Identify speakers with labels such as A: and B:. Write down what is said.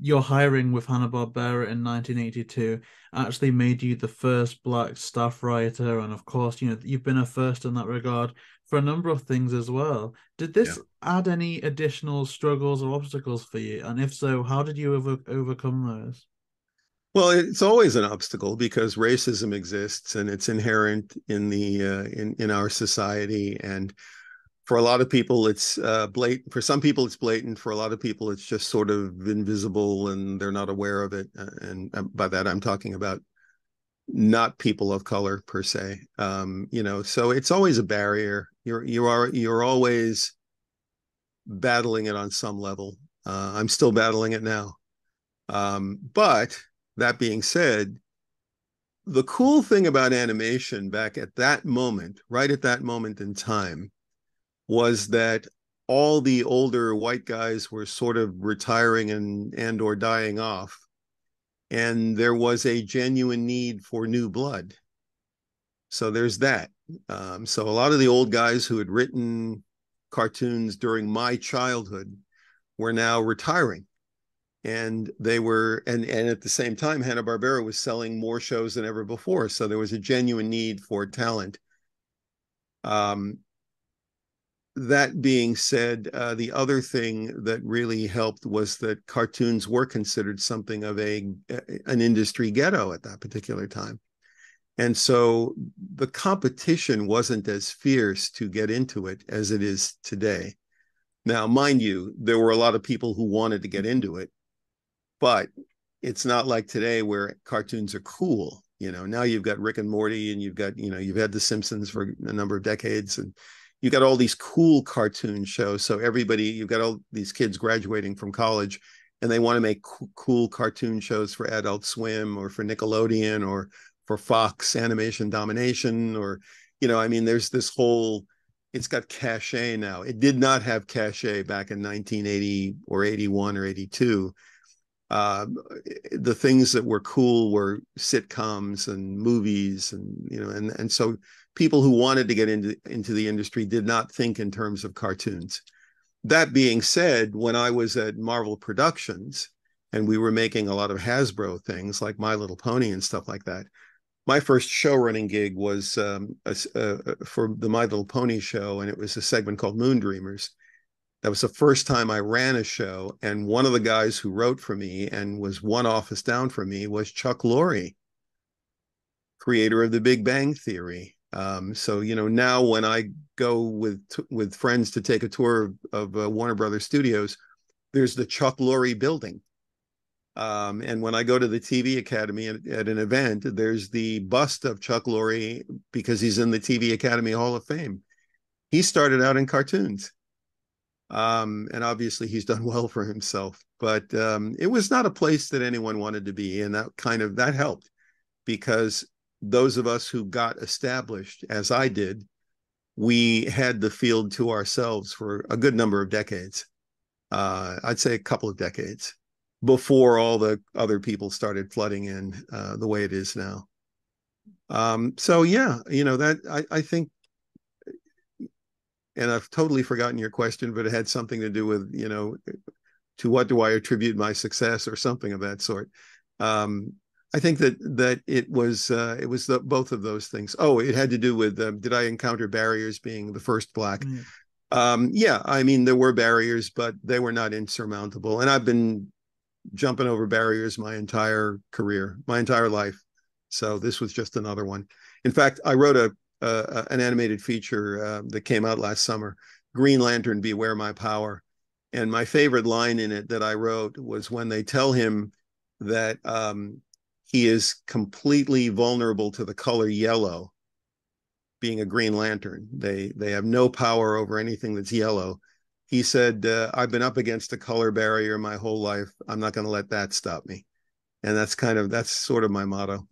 A: your hiring with Hanna Barbera in 1982 actually made you the first black staff writer, and of course, you've been a first in that regard for a number of things as well. Did
B: Yeah.
A: this add any additional struggles or obstacles for you? And if so, how did you overcome those?
B: Well, it's always an obstacle because racism exists and it's inherent in the in our society. And for a lot of people, it's blatant. For some people, it's blatant. For a lot of people, it's just sort of invisible and they're not aware of it. And by that, I'm talking about not people of color per se. So it's always a barrier. You're always battling it on some level. I'm still battling it now. But that being said, the cool thing about animation back at that moment, right at that moment in time, was that all the older white guys were sort of retiring and or dying off, and there was a genuine need for new blood. So there's that. So a lot of the old guys who had written cartoons during my childhood were now retiring, and they were and at the same time Hanna-Barbera was selling more shows than ever before, so there was a genuine need for talent. um, that being said, the other thing that really helped was that cartoons were considered something of an industry ghetto at that particular time, and so the competition wasn't as fierce to get into it as it is today. Now, mind you, there were a lot of people who wanted to get into it, but it's not like today where cartoons are cool. Now you've got Rick and Morty, and you've had The Simpsons for a number of decades, and you got all these cool cartoon shows. So you've got all these kids graduating from college, and they want to make cool cartoon shows for Adult Swim or for Nickelodeon or for Fox Animation Domination, or, I mean, there's this whole, it's got cachet now. It did not have cachet back in 1980 or 81 or 82. uh, the things that were cool were sitcoms and movies, and so people who wanted to get into the industry did not think in terms of cartoons. That being said, when I was at Marvel Productions and we were making a lot of Hasbro things like My Little Pony and stuff like that, my first show running gig was for the My Little Pony show, and it was a segment called Moon Dreamers. That was the first time I ran a show, and one of the guys who wrote for me and was one office down from me was Chuck Lorre, creator of The Big Bang Theory. So now when I go with friends to take a tour of Warner Brothers Studios, there's the Chuck Lorre building. And when I go to the TV Academy at an event, there's the bust of Chuck Lorre because he's in the TV Academy Hall of Fame. He started out in cartoons. And obviously he's done well for himself, but it was not a place that anyone wanted to be, and that helped because those of us who got established, as I did, we had the field to ourselves for a good number of decades. I'd say a couple of decades before all the other people started flooding in the way it is now. So yeah, that I think, and I've totally forgotten your question, but it had something to do with, to what do I attribute my success or something of that sort. I think that it was both of those things. Oh, it had to do with did I encounter barriers being the first black?
A: Yeah.
B: Yeah, I mean there were barriers, but they were not insurmountable. And I've been jumping over barriers my entire career, my entire life. So this was just another one. In fact, I wrote an animated feature that came out last summer, Green Lantern, Beware My Power. And my favorite line in it that I wrote was when they tell him that he is completely vulnerable to the color yellow, being a Green Lantern. They have no power over anything that's yellow. He said, I've been up against a color barrier my whole life. I'm not going to let that stop me. And that's sort of my motto.